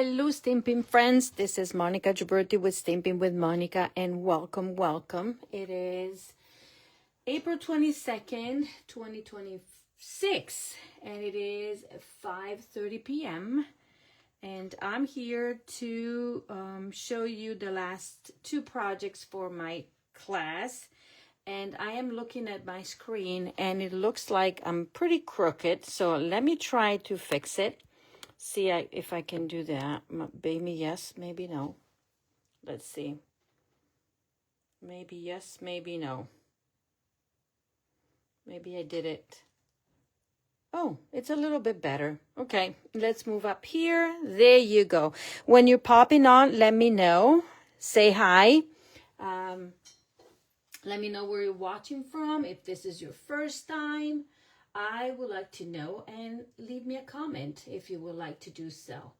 Hello, Stampin' friends. This is Monica Gioberti with Stampin' with Monica, and welcome. It is April 22nd, 2026, and it is 5:30 p.m. And I'm here to show you the last two projects for my class. And I am looking at my screen, and it looks like I'm pretty crooked. So let me try to fix it. See if I can do that. Maybe yes, maybe no. Let's see. Maybe yes, maybe no. Maybe I did it. Oh, it's a little bit better. Okay, let's move up here. There you go. When you're popping on, let me know. Say hi. Let me know where you're watching from. If this is your first time, I would like to know, and leave me a comment if you would like to do so.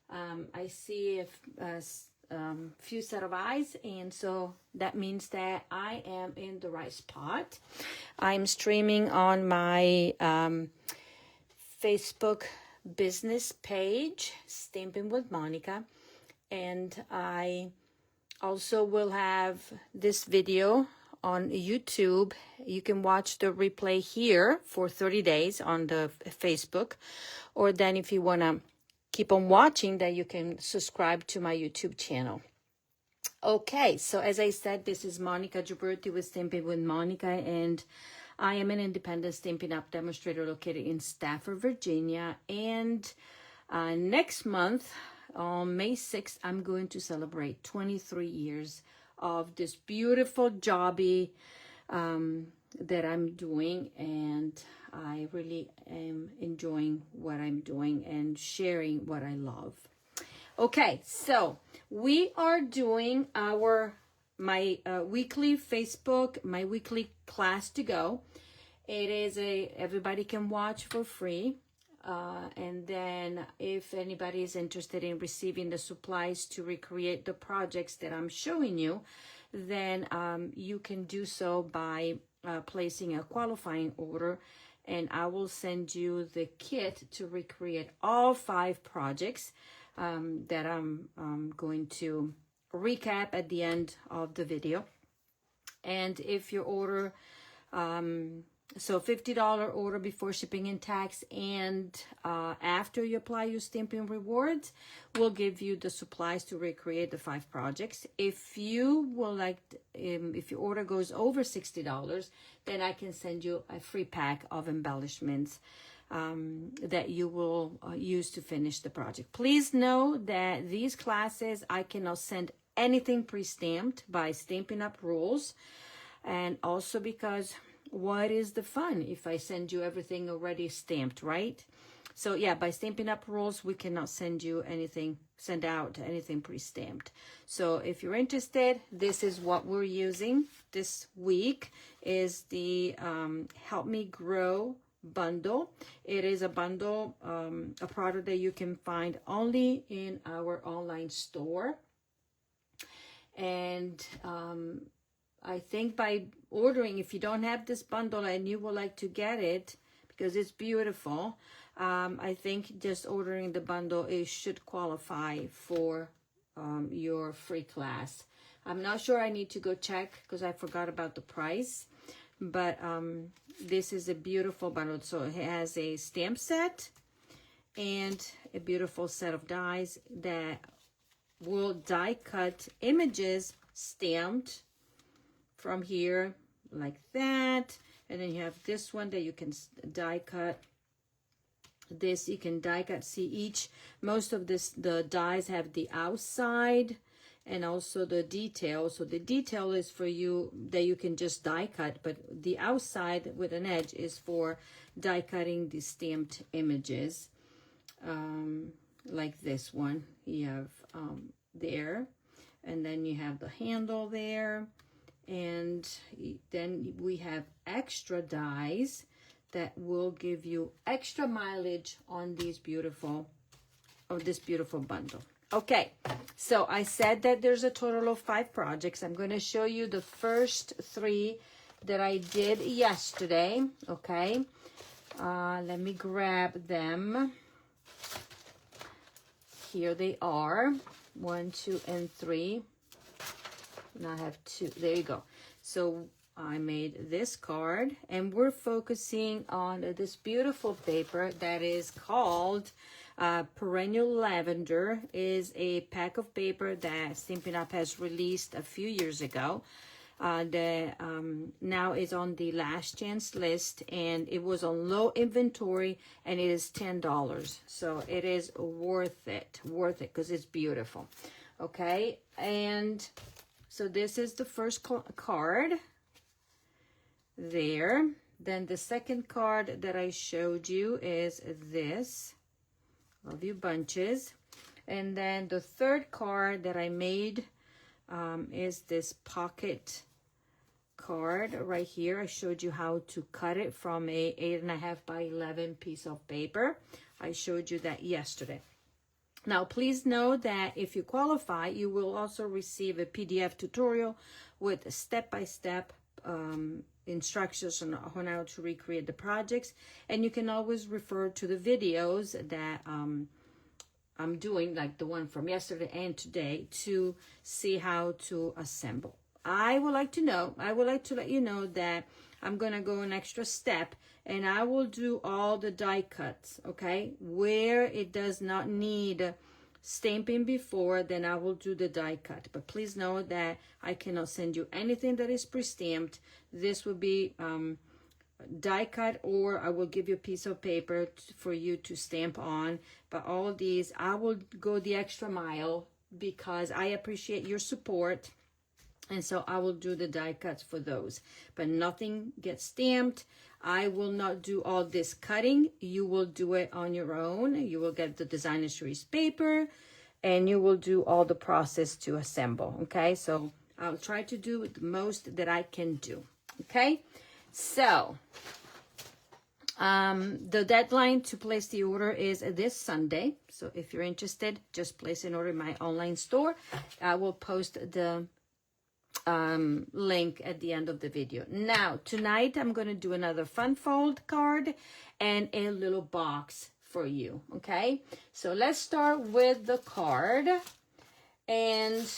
I see a few set of eyes, and so that means that I am in the right spot. I'm streaming on my Facebook business page, Stampin' with Monica, and I also will have this video on YouTube. You can watch the replay here for 30 days on the Facebook, or then if you want to keep on watching, that you can subscribe to my YouTube channel. Okay, so as I said, this is Monica Gioberti with Stampin' with Monica, and I am an independent Stampin' Up! Demonstrator located in Stafford, Virginia. And next month, on May 6th, I'm going to celebrate 23 years of this beautiful jobby that I'm doing, and I really am enjoying what I'm doing and sharing what I love. Okay, so we are doing my weekly Facebook, my weekly class to go. It is everybody can watch for free. And then if anybody is interested in receiving the supplies to recreate the projects that I'm showing you, then you can do so by placing a qualifying order, and I will send you the kit to recreate all 5 projects that I'm going to recap at the end of the video. And if your order so $50 order before shipping and tax, and after you apply your Stampin' Rewards, we'll give you the supplies to recreate the 5 projects. If you will like, if your order goes over $60, then I can send you a free pack of embellishments that you will use to finish the project. Please know that these classes, I cannot send anything pre-stamped by Stampin' Up! Rules, and also because what is the fun if I send you everything already stamped, right? So yeah, by Stampin' Up! Rules, we cannot send out anything pre-stamped. So if you're interested, this is what we're using this week, is the Help Me Grow bundle. It is a bundle, a product that you can find only in our online store. And I think by ordering, if you don't have this bundle and you would like to get it because it's beautiful, I think just ordering the bundle, it should qualify for your free class. I'm not sure, I need to go check because I forgot about the price, but this is a beautiful bundle. So it has a stamp set and a beautiful set of dies that will die cut images stamped from here like that. And then you have this one that you can die cut. This you can die cut. See, most of the dies have the outside and also the detail. So the detail is for you that you can just die cut, but the outside with an edge is for die cutting the stamped images, like this one you have there, and then you have the handle there. And then we have extra dies that will give you extra mileage on this beautiful bundle. Okay, so I said that there's a total of 5 projects. I'm going to show you the first 3 that I did yesterday. Okay, let me grab them. here they are. 1, 2, and 3. Now I have 2. There you go. So I made this card, and we're focusing on this beautiful paper that is called Perennial Lavender. Is a pack of paper that Stampin' Up! Has released a few years ago. Now is on the last chance list, and it was on low inventory, and it is $10. So it is worth it because it's beautiful. Okay, and so this is the first card there. Then the second card that I showed you is this. Love you bunches. And then the third card that I made is this pocket card right here. I showed you how to cut it from a 8.5 by 11 piece of paper. I showed you that yesterday. Now, please know that if you qualify, you will also receive a PDF tutorial with step-by-step instructions on how to recreate the projects. And you can always refer to the videos that I'm doing, like the one from yesterday and today, to see how to assemble. I would like to let you know that I'm going to go an extra step, and I will do all the die cuts, okay? Where it does not need stamping before, then I will do the die cut. But please know that I cannot send you anything that is pre-stamped. This will be die cut, or I will give you a piece of paper for you to stamp on. But all these, I will go the extra mile because I appreciate your support. And so I will do the die cuts for those, but nothing gets stamped. I will not do all this cutting. You will do it on your own. You will get the designer series paper, and you will do all the process to assemble. Okay, so I'll try to do the most that I can do. Okay, so the deadline to place the order is this Sunday. So if you're interested, just place an order in my online store. I will post the link at the end of the video. Now tonight I'm going to do another fun fold card and a little box for you. Okay, so let's start with the card, and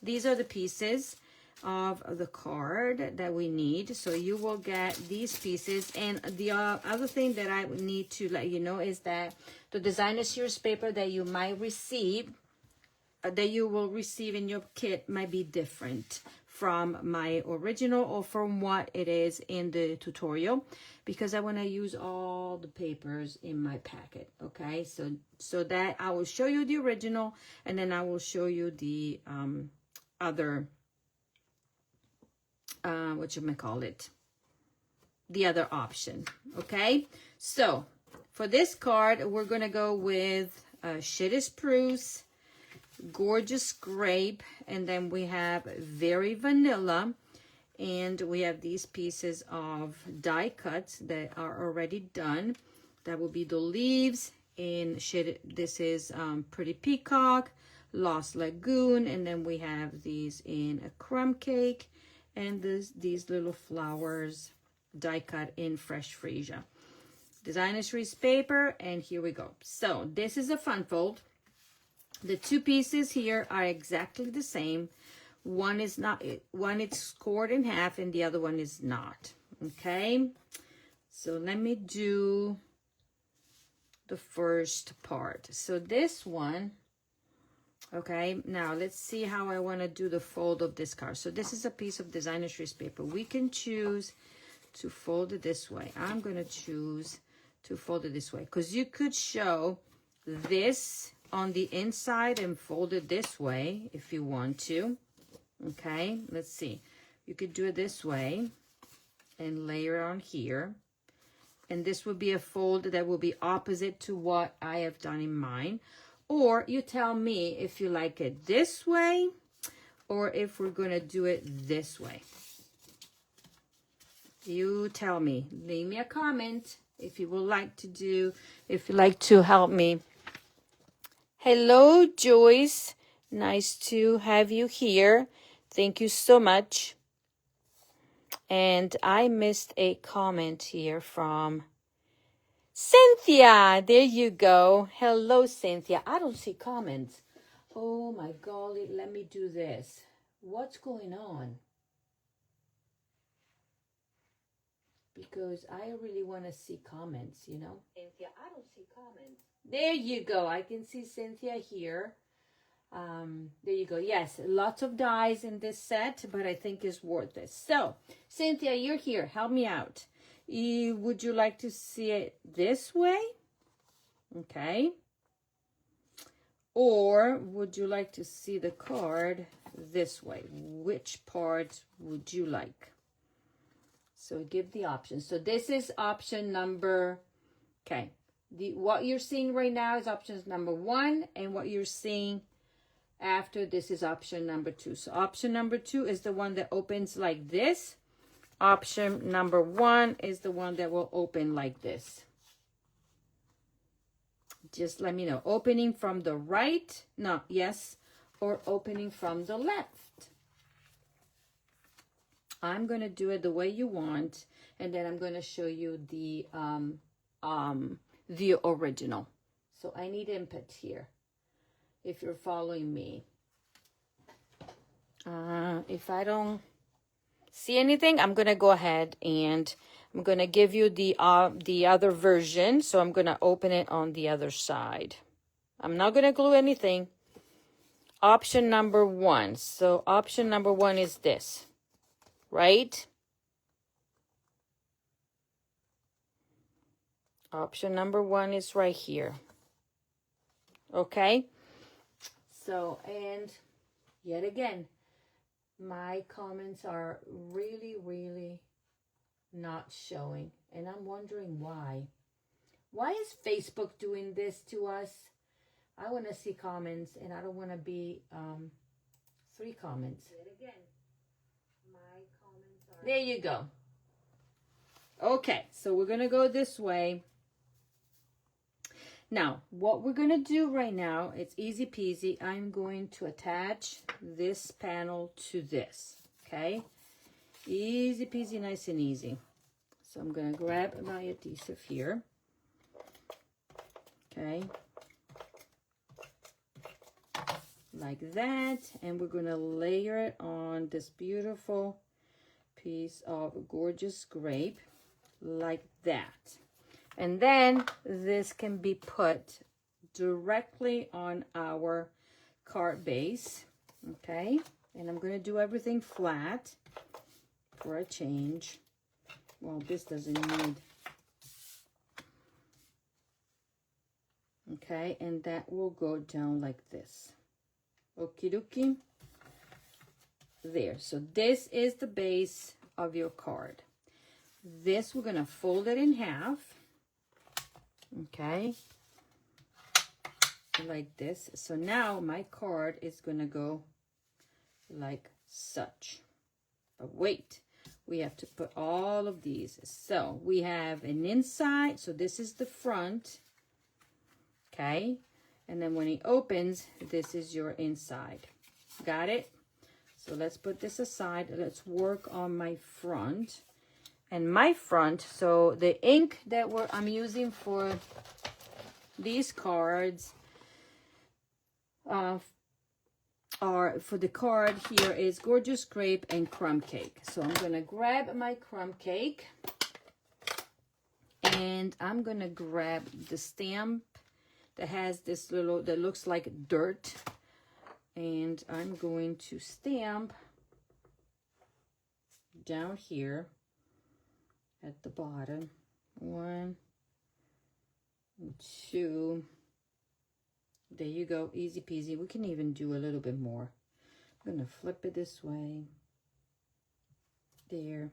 these are the pieces of the card that we need. So you will get these pieces, and the other thing that I need to let you know is that the designer series paper that you might receive, that you will receive in your kit, might be different from my original or from what it is in the tutorial, because I want to use all the papers in my packet. Okay, so that I will show you the original, and then I will show you the other the other option. Okay, so for this card we're gonna go with Shitty Spruce, Gorgeous Grape, and then we have Very Vanilla, and we have these pieces of die cuts that are already done. That will be the leaves in shade. This is Pretty Peacock, Lost Lagoon, and then we have these in a crumb cake, and these little flowers die cut in Fresh Freesia. Designer series paper, and here we go. So this is a fun fold. The two pieces here are exactly the same. One is not, one it's scored in half, and the other one is not. Okay, so let me do the first part. So this one, okay, now let's see how I want to do the fold of this card. So this is a piece of designer series paper. We can choose to fold it this way. I'm going to choose to fold it this way, because you could show this on the inside and fold it this way if you want to. Okay, let's see. You could do it this way and layer on here, and this would be a fold that will be opposite to what I have done in mine. Or you tell me if you like it this way, or if we're going to do it this way. You tell me. Leave me a comment if you would like to do, if you'd like to help me. Hello, Joyce. Nice to have you here. Thank you so much. And I missed a comment here from Cynthia, there you go. Hello, Cynthia. I don't see comments. Oh my golly, let me do this. What's going on? Because I really want to see comments, you know. Cynthia, I don't see comments. There you go. I can see Cynthia here. There you go. Yes, lots of dies in this set, but I think it's worth it. So, Cynthia, you're here. Help me out. Would you like to see it this way? Okay. Or would you like to see the card this way? Which part would you like? So give the options. So this is option number, okay. What you're seeing right now is options number 1, and what you're seeing after this is option number 2. So option number 2 is the one that opens like this. Option number 1 is the one that will open like this. Just let me know. Opening from the right, no, yes, or opening from the left. I'm going to do it the way you want, and then I'm going to show you the original. So I need input here. If you're following me. If I don't see anything, I'm going to go ahead and I'm going to give you the other version. So I'm going to open it on the other side. I'm not going to glue anything. Option number 1. So option number 1 is this, right? Option number 1 is right here. Okay? So, and yet again, my comments are really, really not showing. And I'm wondering why. Why is Facebook doing this to us? I want to see comments, and I don't want to be 3 comments. Yet again, my comments are... There you go. Okay, so we're going to go this way. Now, what we're going to do right now, it's easy peasy. I'm going to attach this panel to this, okay? Easy peasy, nice and easy. So I'm going to grab my adhesive here, okay? Like that, and we're going to layer it on this beautiful piece of gorgeous grape, like that. And then this can be put directly on our card base, okay? And I'm going to do everything flat for a change. Well, this doesn't need. Okay, and that will go down like this. Okie dokie. There, so this is the base of your card. This, we're going to fold it in half. Okay, like this. So now my card is going to go like such. But wait, we have to put all of these. So we have an inside. So this is the front. Okay, and then when it opens, this is your inside. Got it? So let's put this aside. Let's work on my front. And my front, so the ink that I'm using for these cards are for the card here is Gorgeous Grape and Crumb Cake. So I'm going to grab my crumb cake, and I'm going to grab the stamp that has this little, that looks like dirt, and I'm going to stamp down here at the bottom. 1, 2. There you go, easy peasy. We can even do a little bit more. I'm gonna flip it this way, there,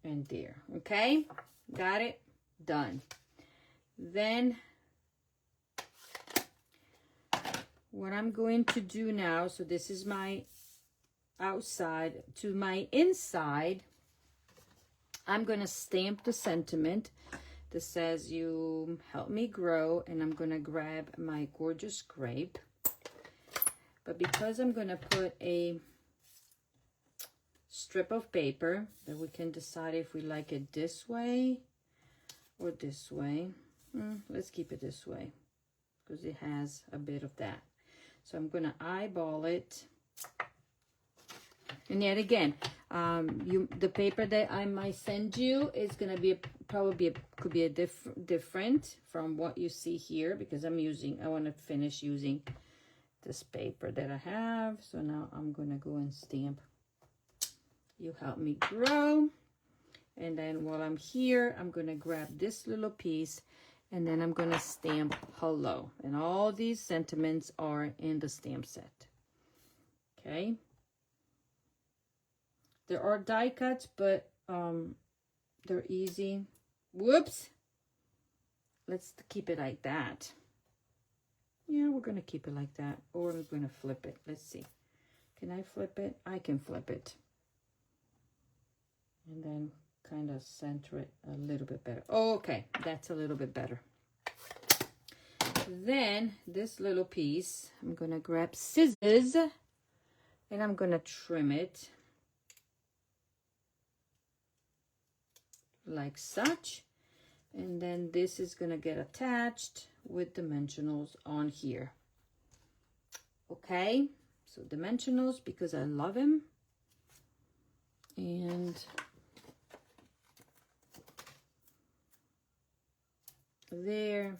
and there. Okay, got it, done. Then what I'm going to do now, so this is my outside. To my inside, I'm going to stamp the sentiment that says, "You help me grow," and I'm going to grab my Gorgeous Grape. But because I'm going to put a strip of paper, that we can decide if we like it this way or this way. Let's keep it this way because it has a bit of that. So I'm gonna eyeball it. And yet again, the paper that I might send you is gonna be could be a different from what you see here, because I want to finish using this paper that I have. So now I'm gonna go and stamp You Help Me Grow. And then while I'm here, I'm gonna grab this little piece and then I'm gonna stamp hello. And all these sentiments are in the stamp set. Okay. There are die cuts, but they're easy. Whoops. Let's keep it like that. Yeah, we're gonna keep it like that. Or we're gonna flip it. Let's see. Can I flip it? I can flip it. And then kind of center it a little bit better. Okay, that's a little bit better. Then this little piece, I'm gonna grab scissors and I'm gonna trim it like such. And then this is gonna get attached with dimensionals on here. Okay, so dimensionals because I love them. And there.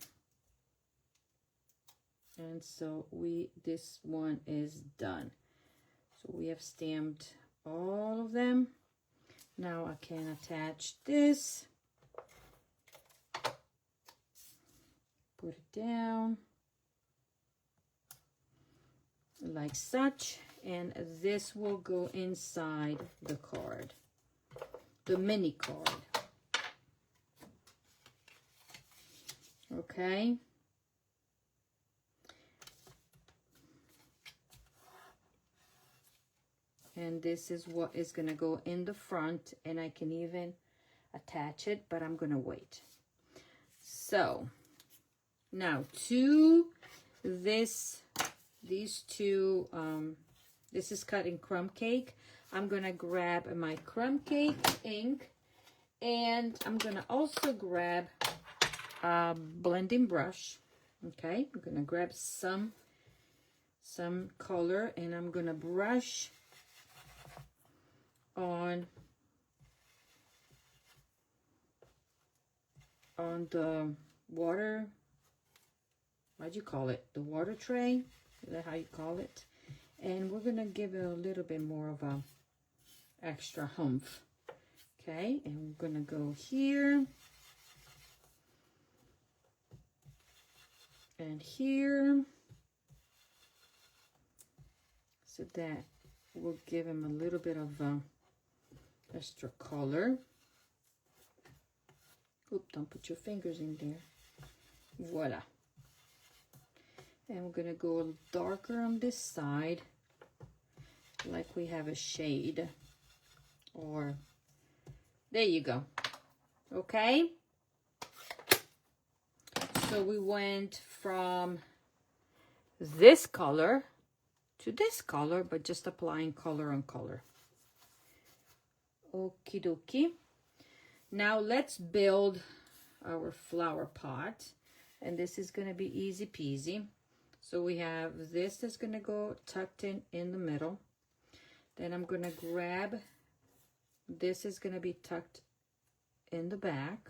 And so this one is done. So we have stamped all of them. Now I can attach this. Put it down like such, and this will go inside the card, the mini card. Okay. And this is what is going to go in the front, and I can even attach it, but I'm going to wait. So now to these two, this is cut in crumb cake. I'm going to grab my crumb cake ink, and I'm going to also grab a blending brush. Okay, I'm going to grab some color, and I'm going to brush on the water, what'd you call it? The water tray? Is that how you call it? And we're gonna give it a little bit more of a extra humph. Okay, and we're gonna go here and here, so that will give him a little bit of extra color. Oop, don't put your fingers in there. Voila. And we're gonna go a little darker on this side, like we have a shade, or there you go. Okay, so we went from this color to this color, but just applying color on color. Okie dokie. Now let's build our flower pot, and this is going to be easy peasy. So we have this that's going to go tucked in the middle. Then I'm going to grab, this is going to be tucked in the back,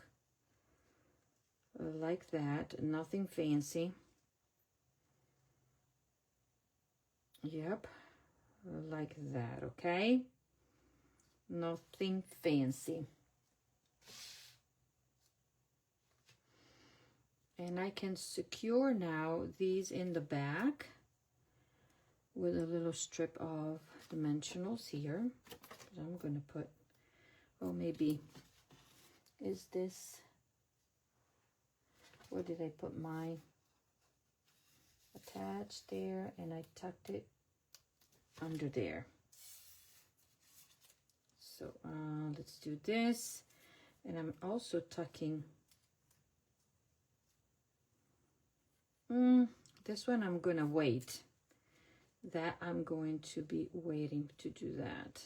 like that, nothing fancy. Yep, like that, okay? Nothing fancy. And I can secure now these in the back with a little strip of dimensionals here. I'm going to put, oh, maybe, is this, where did I put my attached there, and I tucked it under there. So let's do this, and I'm also tucking this one. I'm gonna wait, that I'm going to be waiting to do that.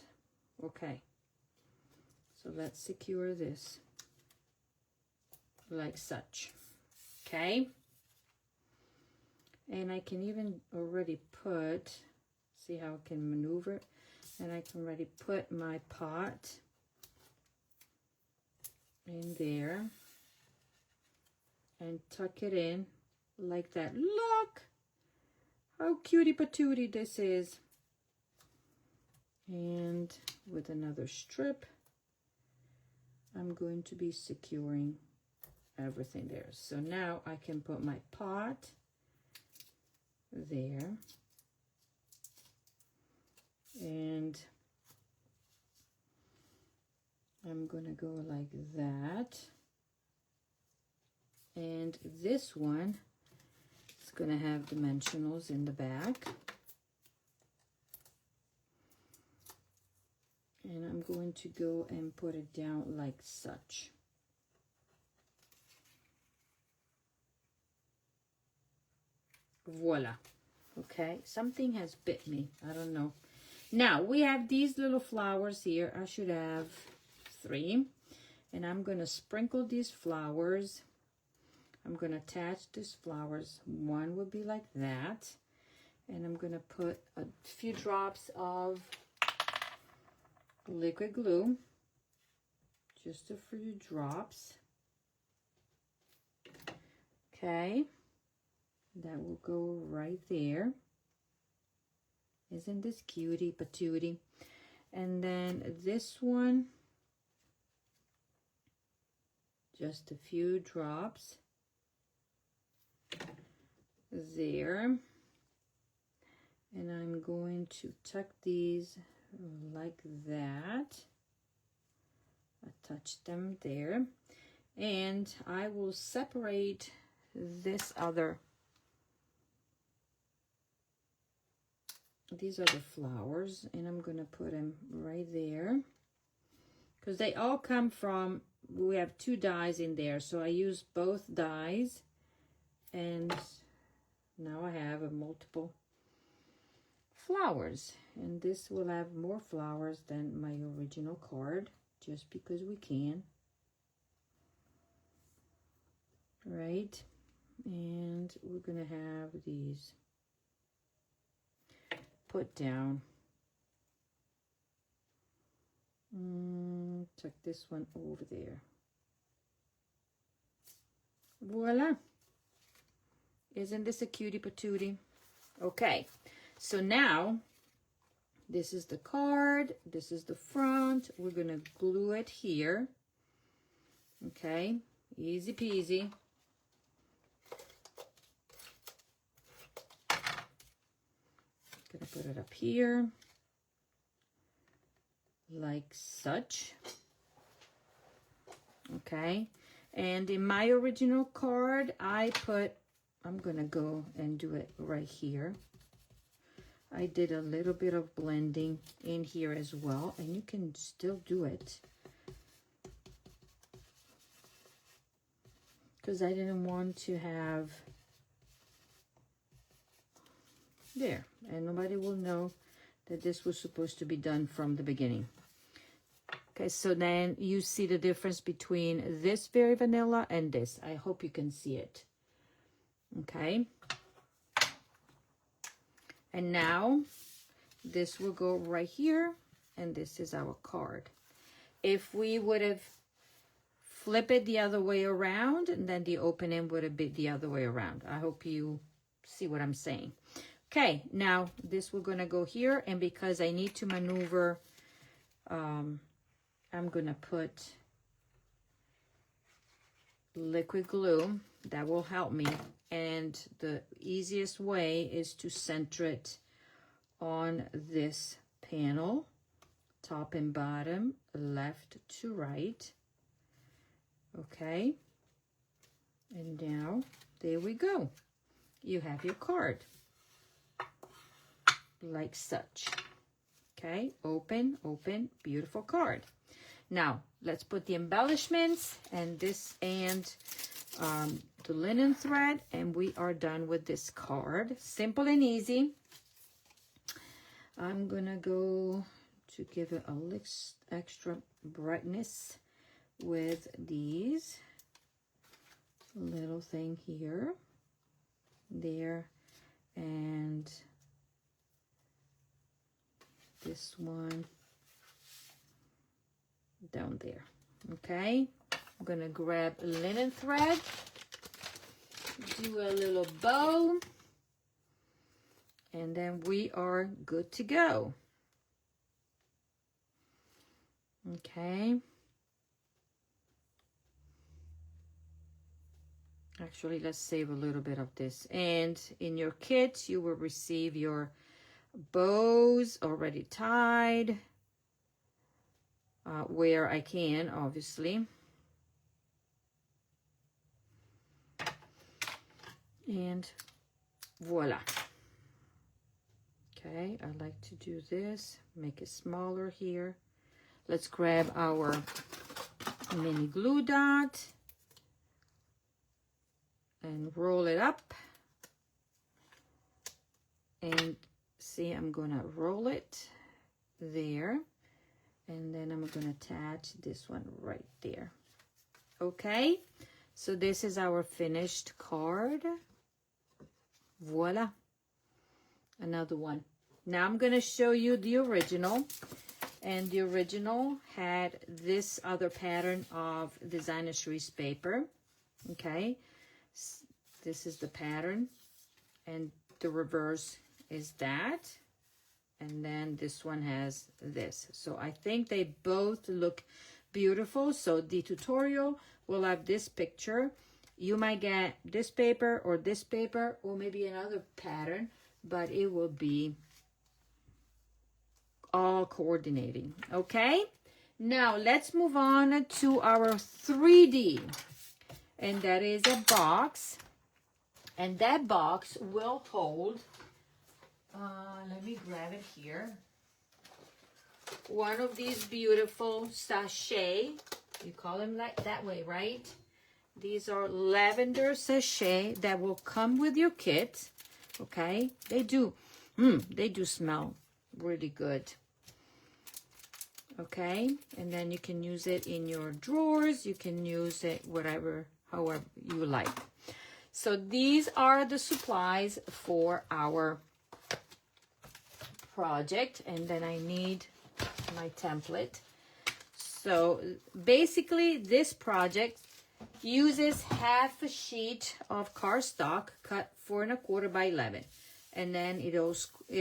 Okay, so let's secure this like such. Okay, and I can even already put, see how I can maneuver, and I can already put my pot in there and tuck it in like that. Look how cutie patootie this is. And with another strip, I'm going to be securing everything there. So now I can put my pot there, and I'm gonna go like that, and this one is gonna have dimensionals in the back, and I'm going to go and put it down like such. Voila. Okay, something has bit me, I don't know. Now we have these little flowers here. I should have 3, and I'm gonna sprinkle these flowers. I'm gonna attach these flowers. One would be like that, and I'm gonna put a few drops of liquid glue, just a few drops. Okay, that will go right there. Isn't this cutie patootie? And then this one, just a few drops there. And I'm going to tuck these like that. Attach them there. And I will separate these are the flowers, and I'm gonna put them right there because they all come from, we have 2 dies in there, so I use both dies, and now I have a multiple flowers, and this will have more flowers than my original card just because we can, right? And we're gonna have these put down. Tuck this one over there. Voila. Isn't this a cutie patootie? Okay, so now this is the card, this is the front. We're gonna glue it here. Okay, easy peasy. Gonna put it up here like such. Okay, and in my original card I'm gonna go and do it right here. I did a little bit of blending in here as well, and you can still do it because I didn't want to have there, and nobody will know that this was supposed to be done from the beginning. Okay, so then you see the difference between this very vanilla and this. I hope you can see it. Okay, and now this will go right here, and this is our card. If we would have flipped it the other way around, and then the opening would have been the other way around. I hope you see what I'm saying. Okay, now this we're gonna go here, and because I need to maneuver, I'm gonna put liquid glue. That will help me, and the easiest way is to center it on this panel, top and bottom, left to right. Okay, and now there we go. You have your card like such. Okay, open, open, beautiful card. Now let's put the embellishments and this and the linen thread, and we are done with this card. Simple and easy. I'm gonna go to give it a little extra brightness with these. little thing here, there, and this one down there. Okay, I'm gonna grab linen thread, do a little bow, and then we are good to go. Okay. Actually, let's save a little bit of this. And in your kit, you will receive your bows already tied, where I can, obviously. And voila. Okay, I like to do this, make it smaller here. Let's grab our mini glue dot and roll it up. And see, I'm gonna roll it there, and then I'm gonna attach this one right there. Okay, so this is our finished card. Voila, another one. Now I'm gonna show you the original, and the original had this other pattern of designer trees paper. Okay, this is the pattern, and the reverse is that, and then this one has this. So I think they both look beautiful. So the tutorial will have this picture. You might get this paper or maybe another pattern, but it will be all coordinating. Okay, now let's move on to our 3D, and that is a box, and that box will hold, let me grab it here, one of these beautiful sachet. You call them like that way, right? These are lavender sachet that will come with your kit. Okay, they do smell really good. Okay, and then you can use it in your drawers. You can use it however you like. So these are the supplies for our project, and then I need my template. So basically this project uses half a sheet of cardstock cut 4 1/4 by 11, and then it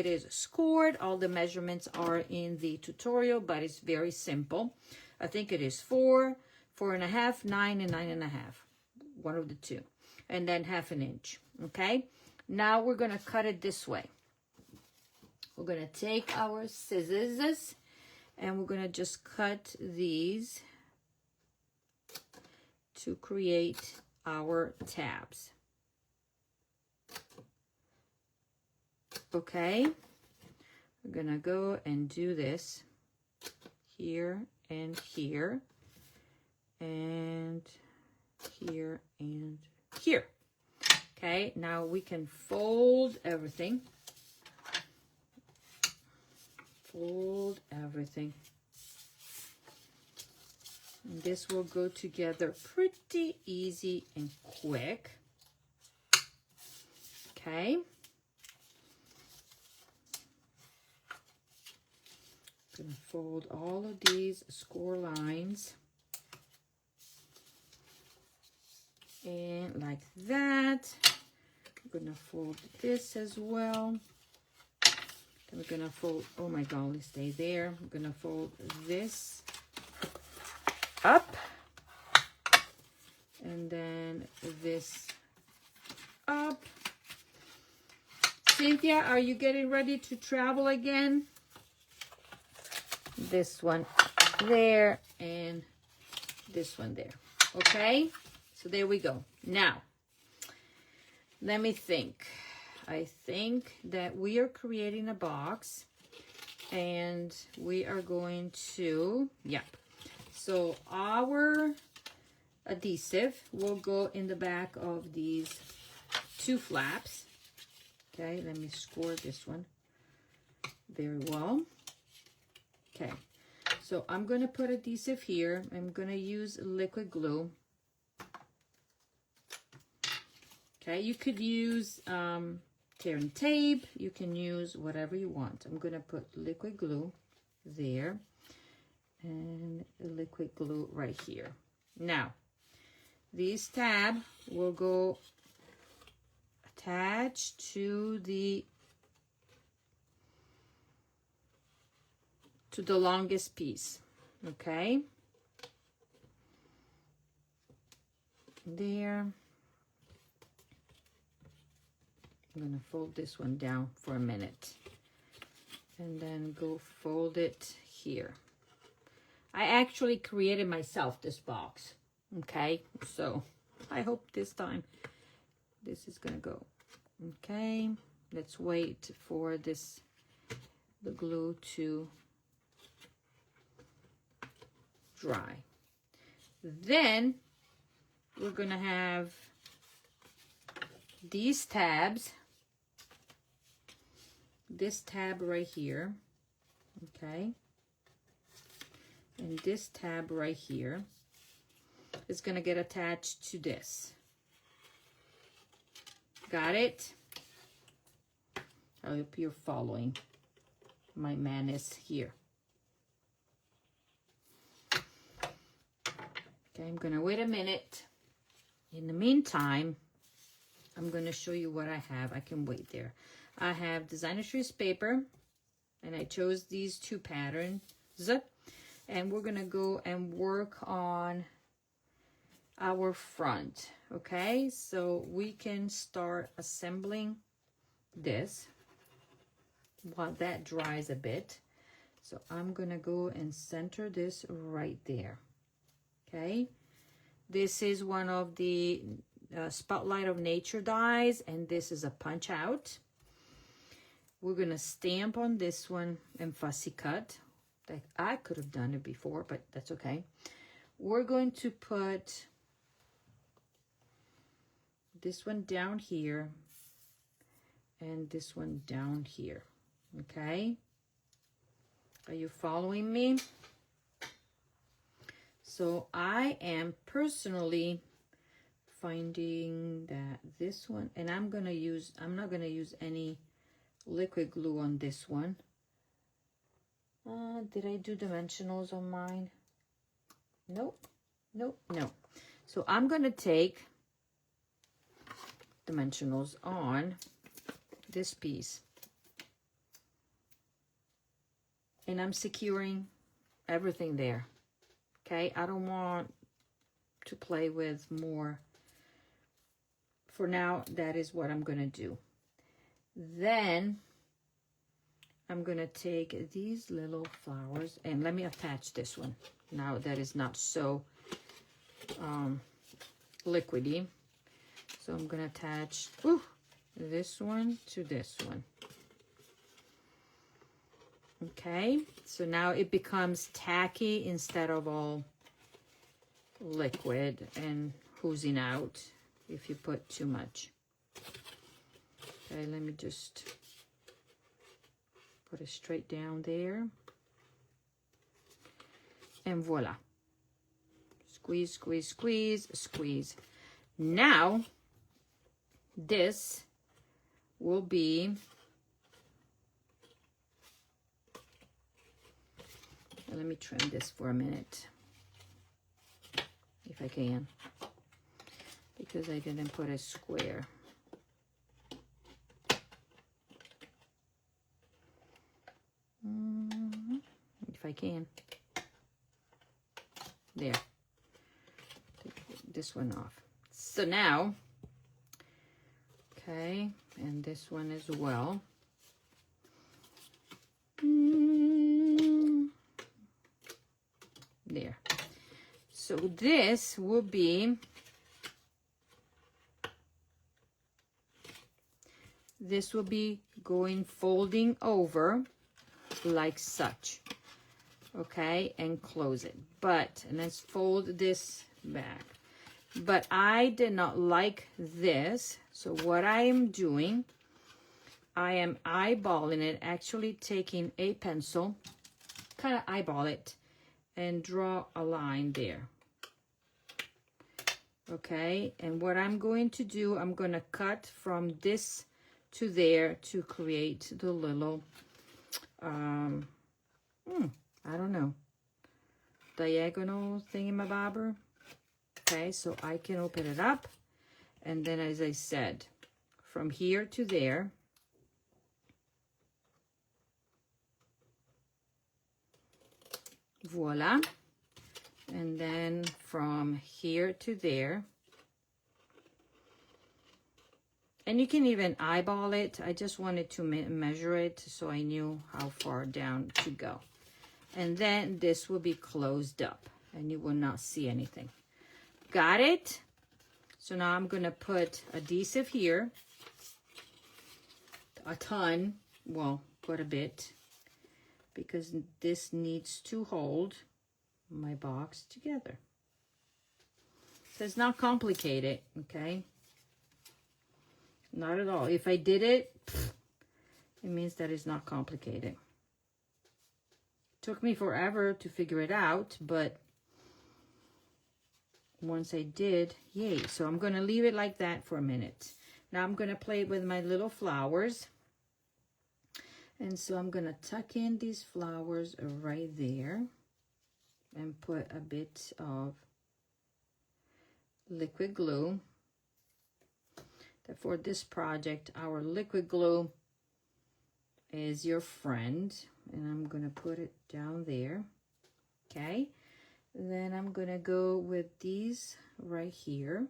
is scored. All the measurements are in the tutorial, but it's very simple. I think it is 4, 4 1/2, 9, and 9 1/2, one of the two, and then 1/2 inch. Okay, now we're gonna cut it this way. We're gonna take our scissors and we're gonna just cut these to create our tabs. Okay, we're gonna go and do this here and here and here and here. Okay, now we can fold everything. Fold everything. And this will go together pretty easy and quick. Okay. I'm gonna fold all of these score lines. And like that. I'm gonna fold this as well. I'm gonna fold, oh my golly, stay there. I'm gonna fold this up, and then this up. Cynthia, are you getting ready to travel again? This one there, and this one there. Okay, so there we go. Now, let me think. I think that we are creating a box, and we are going to, so our adhesive will go in the back of these 2 flaps. Okay, let me score this one very well. Okay, so I'm going to put adhesive here. I'm going to use liquid glue. Okay, you could use tear and tape. You can use whatever you want. I'm gonna put liquid glue there and liquid glue right here. Now, this tab will go attached to the longest piece. Okay, there. I'm gonna fold this one down for a minute and then go fold it here. I actually created myself this box. Okay, so I hope this time this is gonna go. Okay, let's wait for the glue to dry. Then we're gonna have these tabs, this tab right here, okay, and this tab right here is gonna get attached to this. Got it? I hope you're following my madness here. Okay, I'm gonna wait a minute. In the meantime, I'm gonna show you what I have. I can wait there. I have designer trees paper, and I chose these two patterns, and we're gonna go and work on our front. Okay, so we can start assembling this while that dries a bit. So I'm gonna go and center this right there. Okay, this is one of the Spotlight of Nature dies, and this is a punch out. We're gonna stamp on this one and fussy cut. Like I could have done it before, but that's okay. We're going to put this one down here and this one down here. Okay, are you following me? So I am personally finding that this one, and I'm not gonna use any liquid glue on this one. Did I do dimensionals on mine? Nope, nope, no. So I'm gonna take dimensionals on this piece, and I'm securing everything there. Okay, I don't want to play with more. For now, that is what I'm gonna do. Then I'm gonna take these little flowers, and let me attach this one. Now that is not so liquidy. So I'm gonna attach this one to this one. Okay, so now it becomes tacky instead of all liquid and oozing out if you put too much. Okay, let me just put it straight down there. And voila. Squeeze, squeeze, squeeze, squeeze. Now, this will be, let me trim this for a minute, if I can, because I didn't put a square. If I can. There. Take this one off. So now, okay, and this one as well. There. So this will be, going folding over like such. Okay, and close it. But, and let's fold this back. But I did not like this. So what I am doing, I am eyeballing it, actually taking a pencil, kind of eyeball it, and draw a line there. Okay, and what I'm going to do, I'm going to cut from this to there to create the little, I don't know, diagonal thingamabobber. Okay, so I can open it up, and then as I said, from here to there, voila. And then from here to there, and you can even eyeball it. I just wanted to measure it so I knew how far down to go. And then this will be closed up and you will not see anything. Got it? So now I'm going to put adhesive here, a ton, well, quite a bit, because this needs to hold my box together. So it's not complicated, okay? Not at all. If I did it, it means that it's not complicated. Took me forever to figure it out, but once I did, yay. So I'm going to leave it like that for a minute. Now I'm going to play with my little flowers. And so I'm going to tuck in these flowers right there and put a bit of liquid glue. That for this project, our liquid glue is your friend. And I'm going to put it down there. Okay. Then I'm going to go with these right here.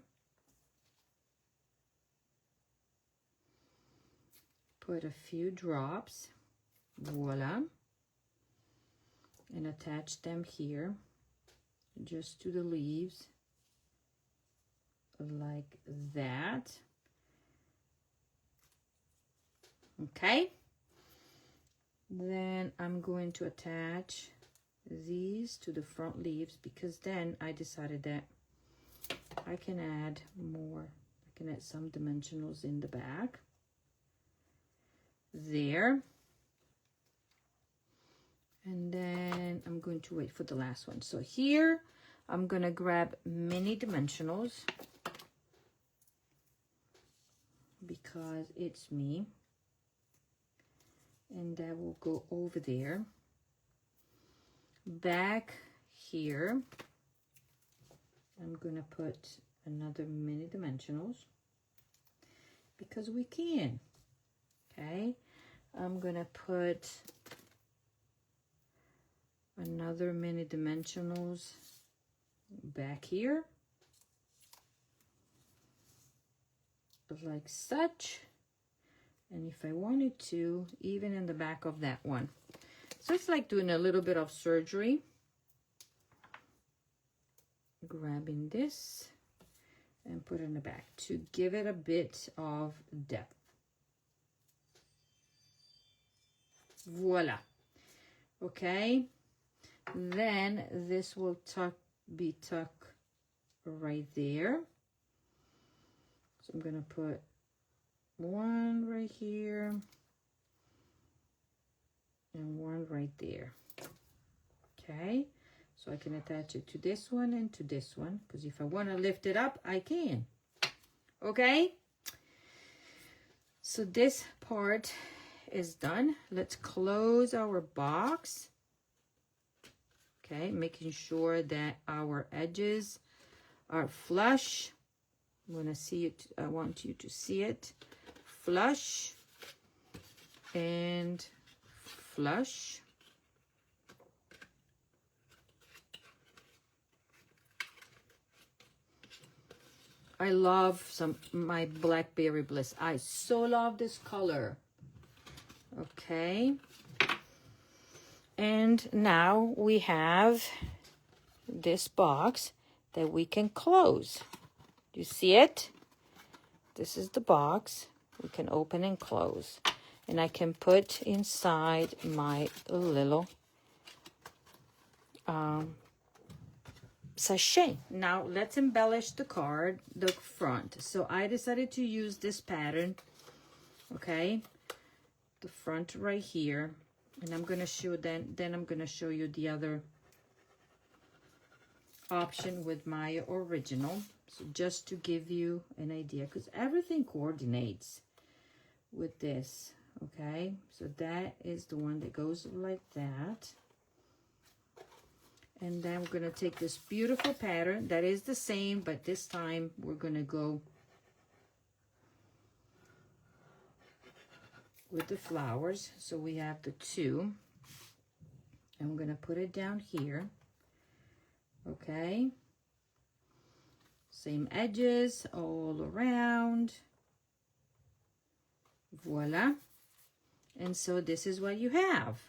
Put a few drops. Voila. And attach them here just to the leaves like that. Okay. Then I'm going to attach these to the front leaves, because then I decided that I can add more. I can add some dimensionals in the back. There. And then I'm going to wait for the last one. So here I'm going to grab mini dimensionals because it's me. And that will go over there. Back here, I'm going to put another mini dimensionals because we can. Okay. I'm going to put another mini dimensionals back here, like such. And if I wanted to, even in the back of that one. So it's like doing a little bit of surgery. Grabbing this and put it in the back to give it a bit of depth. Voila. Okay. Then this will be tucked right there. So I'm going to put one right here and one right there. Okay, so I can attach it to this one and to this one, because if I want to lift it up, I can. Okay, so this part is done. Let's close our box. Okay, making sure that our edges are flush. I'm going to see it. I want you to see it. Flush and flush. I love my Blackberry Bliss. I so love this color. Okay. And now we have this box that we can close. Do you see it? This is the box. We can open and close. And I can put inside my little sachet. Now let's embellish the card, the front. So I decided to use this pattern. Okay. The front right here. And I'm going to show then I'm going to show you the other option with my original. So just to give you an idea, because everything coordinates with this, okay? So that is the one that goes like that. And then we're going to take this beautiful pattern that is the same, but this time we're going to go with the flowers. So we have the 2. And we're going to put it down here. Okay. Same edges all around. Voila. And so this is what you have.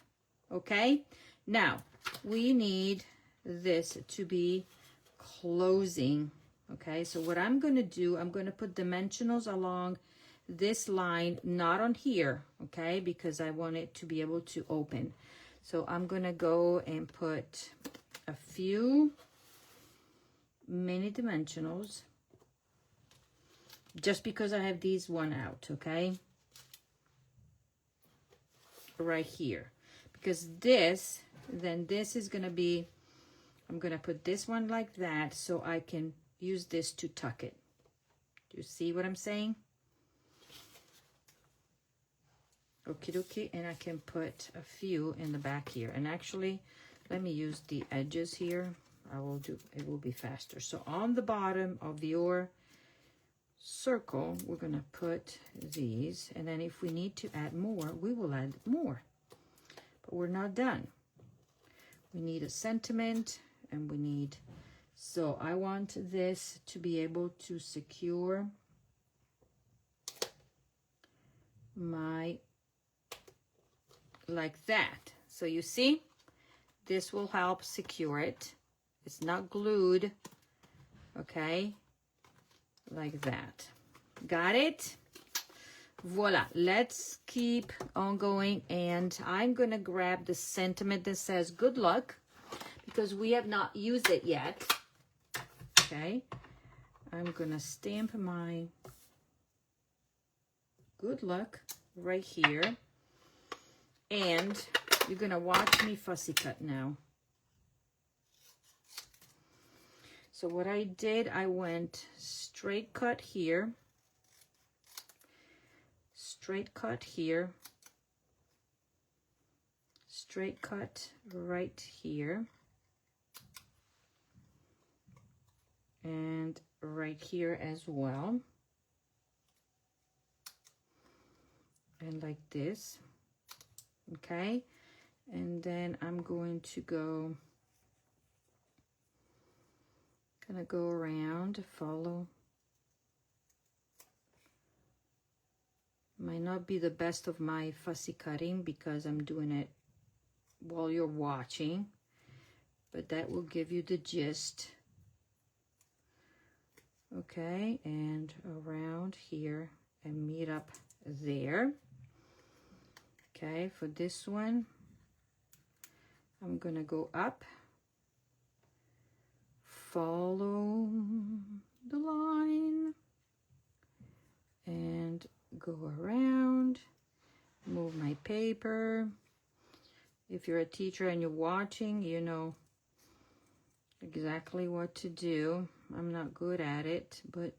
Okay. Now, we need this to be closing. Okay. So what I'm going to do, I'm going to put dimensionals along this line, not on here. Okay. Because I want it to be able to open. So I'm going to go and put a few mini dimensionals just because I have these one out, okay? Right here. Because this, then this is going to be, I'm going to put this one like that so I can use this to tuck it. Do you see what I'm saying? Okie dokie, and I can put a few in the back here. And actually, let me use the edges here. I will do, it will be faster. So on the bottom of your circle, we're going to put these. And then if we need to add more, we will add more. But we're not done. We need a sentiment and we need, so I want this to be able to secure my, like that. So you see, this will help secure it. It's not glued, okay, like that. Got it? Voila. Let's keep on going, and I'm going to grab the sentiment that says good luck because we have not used it yet. Okay. I'm going to stamp my good luck right here, and you're going to watch me fussy cut now. So what I did, I went straight cut here, straight cut here, straight cut right here, and right here as well, and like this, okay? And then I'm going to go around, follow. Might not be the best of my fussy cutting because I'm doing it while you're watching, but that will give you the gist. Okay, and around here and meet up there. Okay, for this one, I'm gonna go up, follow the line, and go around, move my paper. If you're a teacher and you're watching, you know exactly what to do. I'm not good at it, but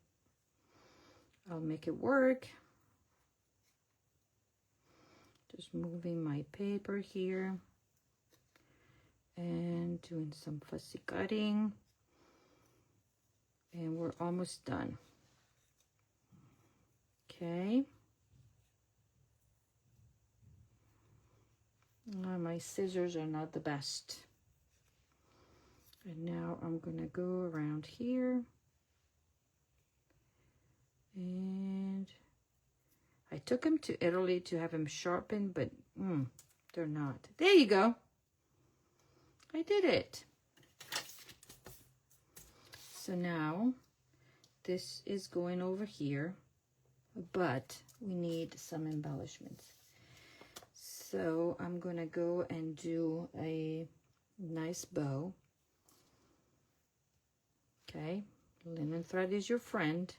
I'll make it work. Just moving my paper here and doing some fussy cutting. And we're almost done. Okay. My scissors are not the best. And now I'm gonna go around here. And I took him to Italy to have him sharpened, but they're not. There you go. I did it. So now this is going over here, but we need some embellishments. So I'm gonna go and do a nice bow. Okay, linen thread is your friend.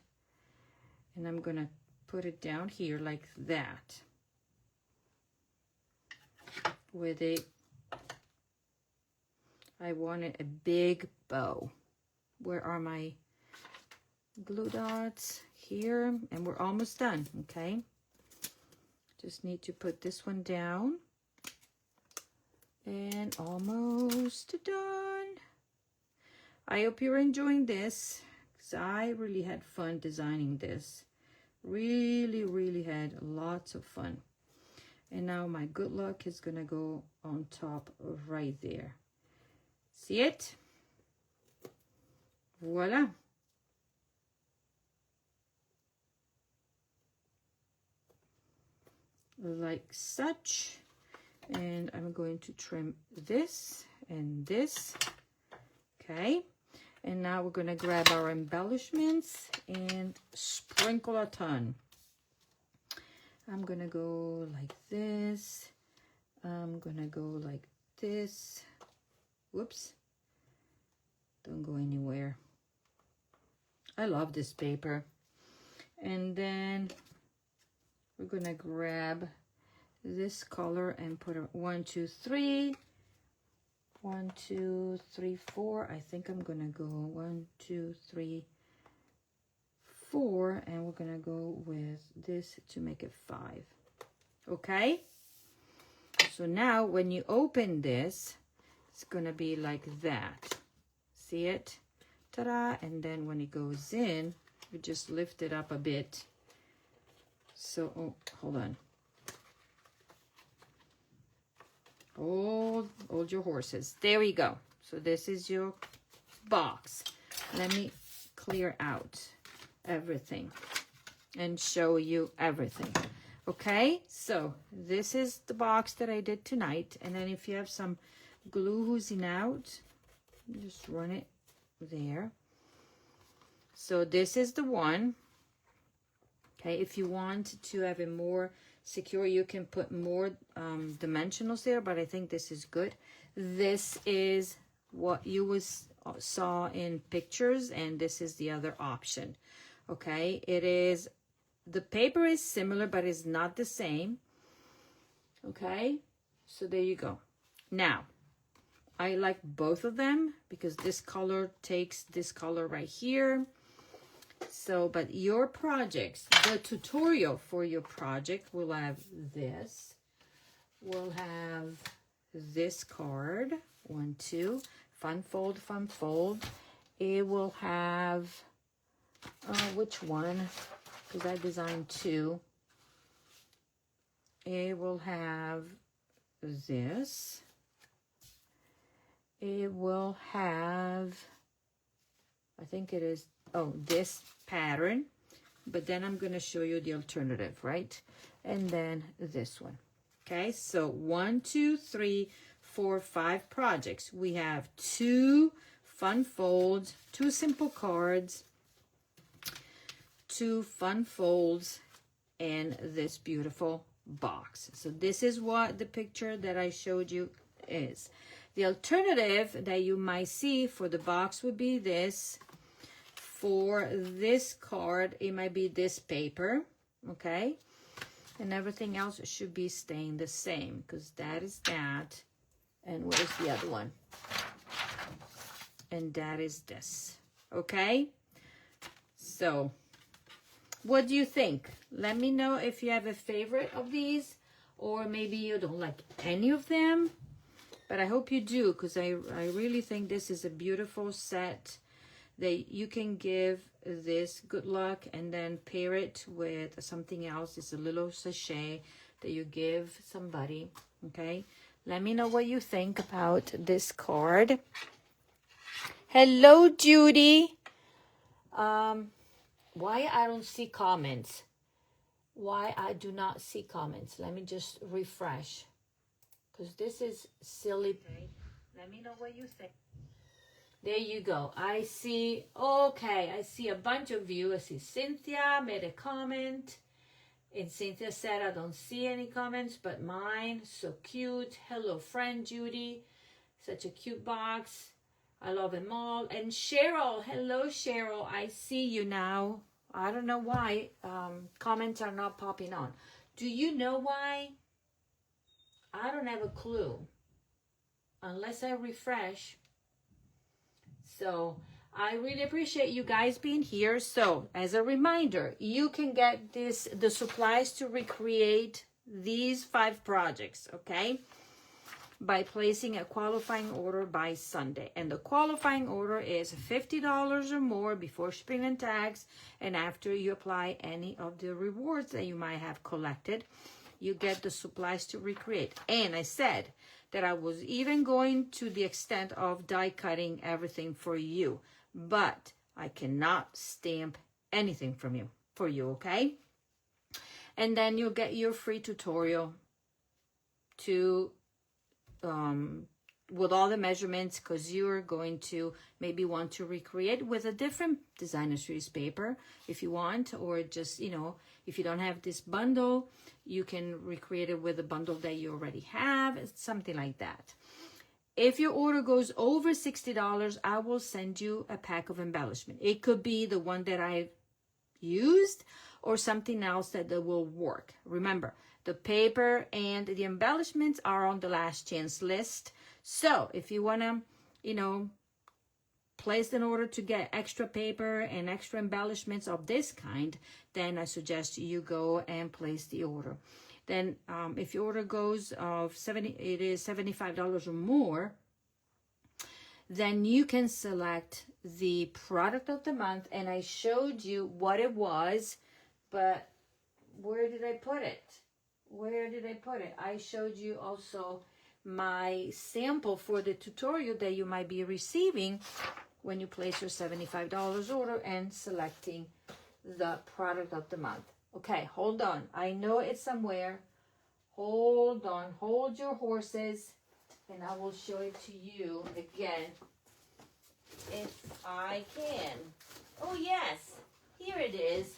And I'm gonna put it down here like that with I wanted a big bow. Where are my glue dots here, and we're almost done, okay? Just need to put this one down. And almost done. I hope you're enjoying this, because I really had fun designing this. Really had lots of fun. And now my good luck is gonna go on top right there. See it? Voila. Like such. And I'm going to trim this and this. Okay. And now we're going to grab our embellishments and sprinkle a ton. I'm going to go like this. I'm going to go like this. Whoops. Don't go anywhere. I love this paper. And then we're going to grab this color and put a 1, 2, 3. 1, 2, 3, 4. I think I'm gonna go 1, 2, 3, 4, and we're gonna go with this to make it 5. Okay, so now when you open this, it's gonna be like that. See it? Ta-da! And then when it goes in, you just lift it up a bit. So, oh, hold on. Hold your horses. There we go. So this is your box. Let me clear out everything and show you everything. Okay, so this is the box that I did tonight. And then if you have some glue oozing out, just run it there. So this is the one. Okay, if you want to have it more secure, you can put more dimensionals there, but I think this is good. This is what you saw in pictures, and this is the other option. Okay, it is, the paper is similar, but it's not the same. Okay, so there you go. Now, I like both of them because this color takes this color right here. So, but your projects, the tutorial for your project will have this. We'll have this card, 1, 2, fun fold, fun fold. It will have, which one? Because I designed 2. It will have this. It will have, I think it is, oh, this pattern, but then I'm going to show you the alternative, right? And then this one. Okay, so 1, 2, 3, 4, 5 projects. We have 2 fun folds, 2 simple cards, 2 fun folds, and this beautiful box. So this is what the picture that I showed you is. The alternative that you might see for the box would be this. For this card, it might be this paper, okay? And everything else should be staying the same, because that is that. And what is the other one? And that is this, okay? So, what do you think? Let me know if you have a favorite of these, or maybe you don't like any of them. But I hope you do, because I really think this is a beautiful set that you can give this good luck and then pair it with something else. It's a little sachet that you give somebody, okay? Let me know what you think about this card. Hello, Judy. Why I don't see comments? Why I do not see comments? Let me just refresh, because this is silly. Let me know what you think. There you go. I see, okay, I see a bunch of you. I see Cynthia made a comment. And Cynthia said, I don't see any comments, but mine, so cute. Hello, friend Judy. Such a cute box. I love them all. And Cheryl, hello, Cheryl. I see you now. I don't know why comments are not popping on. Do you know why? I don't have a clue. Unless I refresh. So I really appreciate you guys being here. So as a reminder, you can get the supplies to recreate these 5 projects, okay, by placing a qualifying order by Sunday. And the qualifying order is $50 or more before shipping and tax, and after you apply any of the rewards that you might have collected, you get the supplies to recreate. And I said that I was even going to the extent of die cutting everything for you, but I cannot stamp anything for you, okay? And then you'll get your free tutorial to with all the measurements, because you're going to maybe want to recreate with a different designer series paper if you want, or just, you know, if you don't have this bundle, you can recreate it with a bundle that you already have, something like that. If your order goes over $60, I will send you a pack of embellishment. It could be the one that I've used or something else that will work. Remember, the paper and the embellishments are on the last chance list. So if you want to, you know, place an order to get extra paper and extra embellishments of this kind, then I suggest you go and place the order. Then if your order goes of $75 or more, then you can select the product of the month. And I showed you what it was, but where did I put it? Where did I put it? I showed you also my sample for the tutorial that you might be receiving when you place your $75 order and selecting the product of the month. Okay, hold on. I know it's somewhere. Hold on. Hold your horses, and I will show it to you again if I can. Oh, yes. Here it is.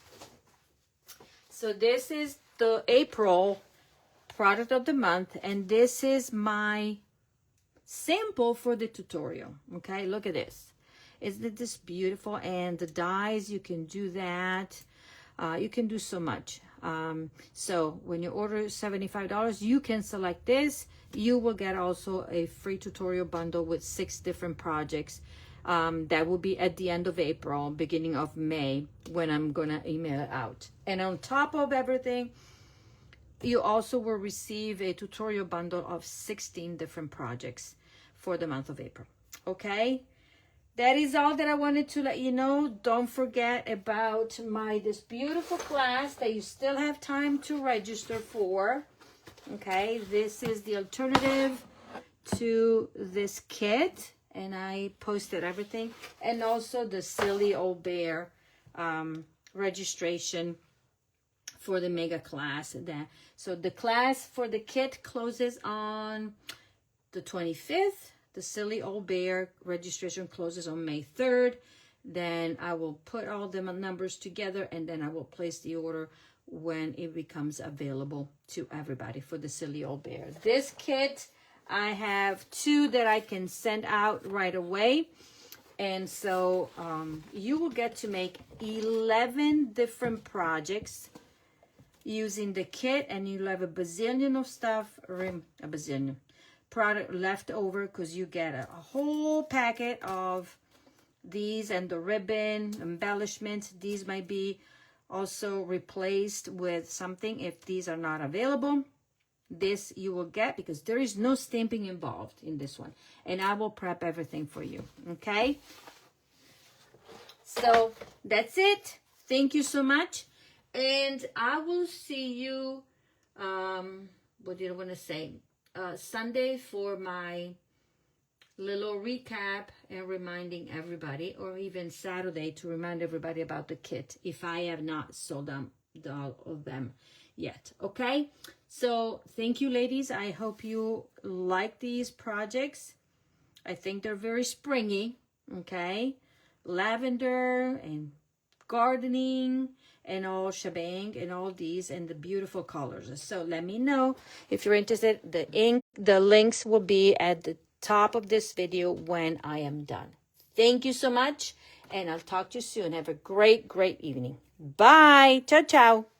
So this is the April product of the month, and this is my sample for the tutorial. Okay, look at this. Isn't this beautiful? And the dies, you can do that. You can do so much. So when you order $75, you can select this. You will get also a free tutorial bundle with 6 different projects. That will be at the end of April, beginning of May, when I'm gonna email it out. And on top of everything, you also will receive a tutorial bundle of 16 different projects for the month of April. Okay, that is all that I wanted to let you know. Don't forget about this beautiful class that you still have time to register for. Okay, this is the alternative to this kit, and I posted everything, and also the Silly Old Bear registration for the mega class. So the class for the kit closes on the 25th. The Silly Old Bear registration closes on May 3rd. Then I will put all the numbers together, and then I will place the order when it becomes available to everybody for the Silly Old Bear. This kit, I have 2 that I can send out right away. And so you will get to make 11 different projects using the kit, and you'll have a bazillion of stuff, a bazillion product left over, because you get a whole packet of these and the ribbon embellishments. These might be also replaced with something if these are not available. This you will get because there is no stamping involved in this one, and I will prep everything for you. Okay, so that's it. Thank you so much, and I will see you what did I want to say, Sunday for my little recap and reminding everybody, or even Saturday to remind everybody about the kit if I have not sold all of them yet. Okay, so thank you, ladies. I hope you like these projects. I think they're very springy. Okay, lavender and gardening and all shebang and all these and the beautiful colors. So let me know if you're interested. The links will be at the top of this video when I am done. Thank you so much, and I'll talk to you soon. Have a great evening. Bye. Ciao, ciao.